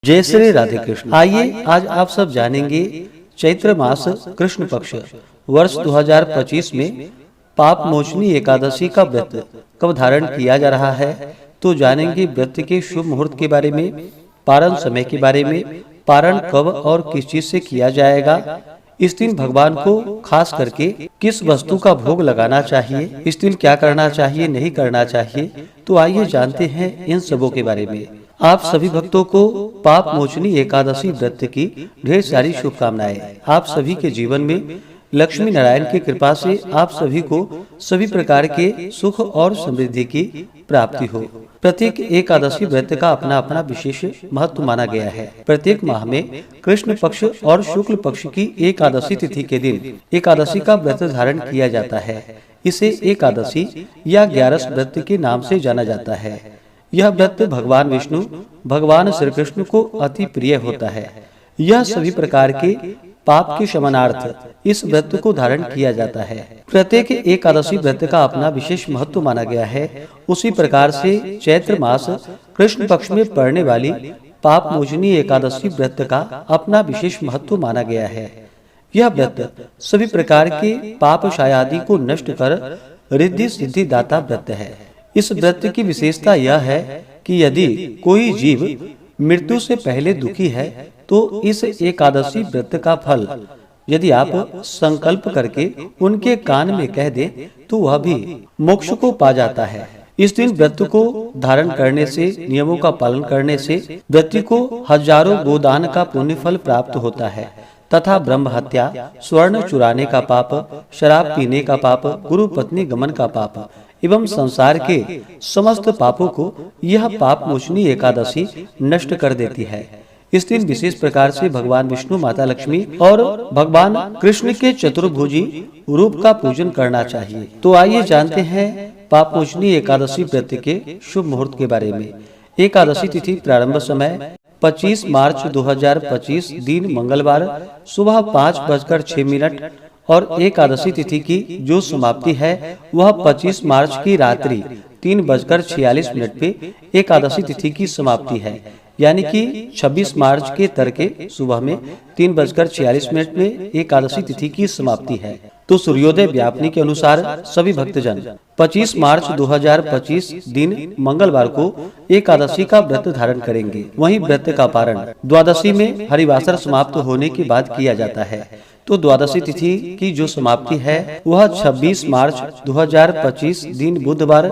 जय श्री राधे कृष्ण। आइए आज आप सब जानेंगे चैत्र मास कृष्ण पक्ष वर्ष 2025 में पाप मोचनी एकादशी का व्रत कब धारण किया जा रहा है। तो जानेंगे व्रत के शुभ मुहूर्त के बारे में, पारण समय के बारे में, पारण कब और किस चीज से किया जाएगा, इस दिन भगवान को खास करके किस वस्तु का भोग लगाना चाहिए, इस दिन क्या करना चाहिए नहीं करना चाहिए। तो आइए जानते हैं इन सबों के बारे में। आप सभी भक्तों को पाप मोचनी एकादशी व्रत की ढेर सारी शुभकामनाएं। आप सभी के जीवन में लक्ष्मी नारायण की कृपा से आप सभी को सभी प्रकार के सुख और समृद्धि की प्राप्ति हो। प्रत्येक एकादशी व्रत का अपना अपना विशेष महत्व माना गया है। प्रत्येक माह में कृष्ण पक्ष और शुक्ल पक्ष की एकादशी तिथि के दिन एकादशी का व्रत धारण किया जाता है। इसे एकादशी या 11 व्रत के नाम से जाना जाता है। यह व्रत भगवान विष्णु भगवान श्री कृष्ण को अति प्रिय होता है। यह सभी प्रकार के पाप के शमनार्थ इस व्रत को धारण किया जाता है। प्रत्येक एकादशी व्रत का अपना विशेष महत्व माना गया है। उसी प्रकार से चैत्र मास कृष्ण पक्ष में पड़ने वाली पाप मोचनी एकादशी व्रत का अपना विशेष महत्व माना गया है। यह व्रत सभी प्रकार के पाप शायादि को नष्ट कर रिद्धि सिद्धि दाता व्रत है। इस व्रत की विशेषता यह है कि यदि कोई जीव मृत्यु से पहले दुखी है तो इस एकादशी व्रत का फल यदि आप संकल्प करके उनके कान में कह दे तो वह भी मोक्ष को पा जाता है। इस दिन व्रत को धारण करने से, नियमों का पालन करने से व्यक्ति को हजारों गोदान का पुण्य फल प्राप्त होता है तथा ब्रह्म हत्या, स्वर्ण चुराने का पाप, शराब पीने का पाप, गुरु पत्नी गमन का पाप एवं संसार के समस्त पापों को यह पाप मोचनी एकादशी नष्ट कर देती है। इस दिन विशेष प्रकार से भगवान विष्णु, माता लक्ष्मी और भगवान कृष्ण के चतुर्भुजी रूप का पूजन करना चाहिए। तो आइए जानते हैं पाप मोचनी एकादशी व्रत के शुभ मुहूर्त के बारे में। एकादशी तिथि प्रारंभ समय 25 मार्च 2025 दिन मंगलवार सुबह 5:06 और एकादशी तिथि की जो समाप्ति है वह 25 मार्च की रात्रि 3:46 पे एकादशी तिथि की समाप्ति है। यानी कि 26 मार्च के तड़के सुबह में 3:46 में एकादशी तिथि की समाप्ति है। तो सूर्योदय व्यापनी के अनुसार सभी भक्तजन 25 मार्च 2025 दिन मंगलवार को एकादशी का व्रत धारण करेंगे। वहीं व्रत का पारण द्वादशी में हरिवासर समाप्त होने के बाद किया जाता है। तो द्वादशी तिथि की जो समाप्ति है वह 26 मार्च 2025 दिन बुधवार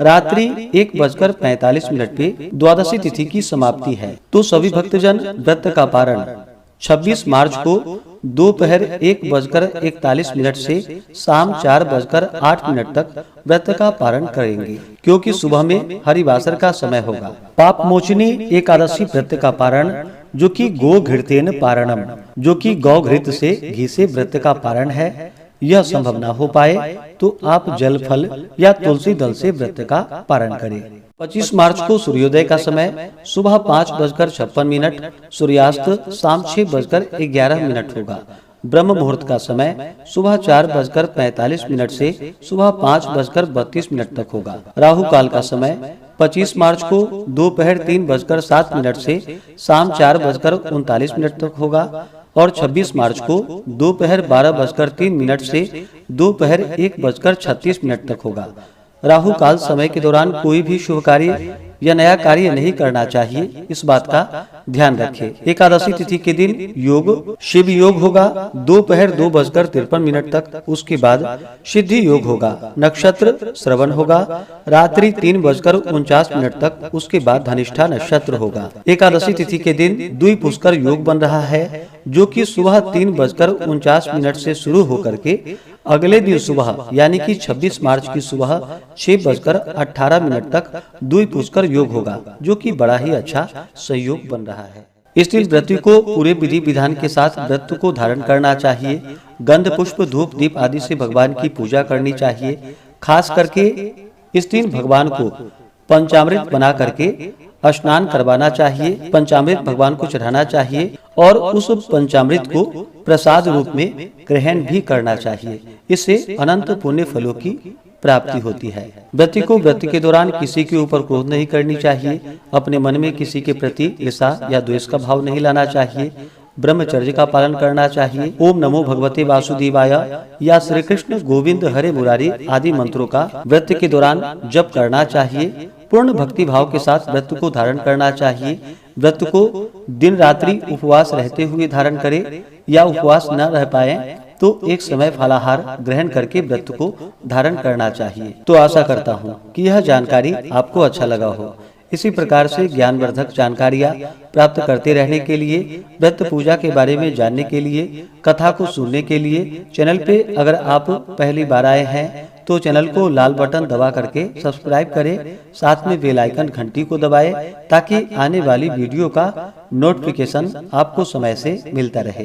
रात्रि 1:45 पे द्वादशी तिथि की समाप्ति है। तो सभी भक्तजन व्रत का पारण 26 मार्च को दोपहर 1:41 से शाम 4:08 तक व्रत का पारण करेंगे, क्योंकि सुबह में हरिवासर का समय होगा। पाप मोचनी एकादशी व्रत का पारण जो कि गो घृतेन पारणम, जो कि गौ घृत से घी से व्रत का पारण है, यह संभव न हो पाए तो आप जल फल या तुलसी दल से व्रत का पारण करें। 25 मार्च को सूर्योदय का समय सुबह 5:56, सूर्यास्त शाम 6:11 होगा। ब्रह्म मुहूर्त का समय सुबह 4:45 से सुबह 5:32 तक होगा। राहु काल का समय 25 मार्च को दोपहर 3:07 से शाम 4:39 तक होगा और 26 मार्च को दोपहर 12:03 से दोपहर 1:36 तक होगा। राहु काल समय के दौरान कोई भी शुभ कार्य या नया कार्य नहीं करना चाहिए, इस बात का ध्यान रखें। एकादशी तिथि के दिन योग शिव योग होगा दोपहर 2:53 तक। उसके बाद सिद्धि योग होगा। नक्षत्र श्रवण होगा रात्रि 3:49 तक। उसके बाद धनिष्ठा नक्षत्र होगा। एकादशी तिथि के दिन द्विपुष्कर योग बन रहा है, जो कि सुबह 3:49 से शुरू होकर के अगले दिन सुबह यानी कि 26 मार्च की सुबह 6:18 तक द्विपुष्कर योग होगा, जो कि बड़ा ही अच्छा संयोग बन रहा है। इस दिन व्रती को पूरे विधि विधान के साथ व्रत को धारण करना चाहिए। गंध पुष्प धूप दीप आदि से भगवान की पूजा करनी चाहिए। खास करके इस दिन भगवान को पंचामृत बना करके स्नान करवाना चाहिए। पंचामृत भगवान को चढ़ाना चाहिए और उस पंचामृत को प्रसाद रूप में ग्रहण भी करना चाहिए। इससे अनंत पुण्य फलों की प्राप्ति होती है। व्यक्ति को व्रत के दौरान किसी के ऊपर क्रोध नहीं करनी चाहिए। अपने मन में किसी के प्रति ईर्ष्या या द्वेष का भाव नहीं लाना चाहिए। ब्रह्मचर्य का पालन करना चाहिए। ओम नमो भगवते वासुदेवाय या श्री कृष्ण गोविंद हरे मुरारी आदि मंत्रों का व्रत के दौरान जप करना चाहिए। पूर्ण भक्ति भाव के साथ व्रत को धारण करना चाहिए। व्रत को दिन रात्रि उपवास रहते हुए धारण करें या उपवास न रह पाए तो एक समय फलाहार ग्रहण करके व्रत को धारण करना चाहिए। तो आशा करता हूँ कि यह जानकारी आपको अच्छा लगा हो। इसी प्रकार से ज्ञानवर्धक जानकारियाँ प्राप्त करते रहने के लिए, व्रत पूजा के बारे में जानने के लिए, कथा को सुनने के लिए चैनल पे अगर आप पहली बार आए हैं तो चैनल को लाल बटन दबा करके सब्सक्राइब करें। साथ में बेल आइकन घंटी को दबाएं ताकि आने वाली वीडियो का नोटिफिकेशन आपको समय से मिलता रहे।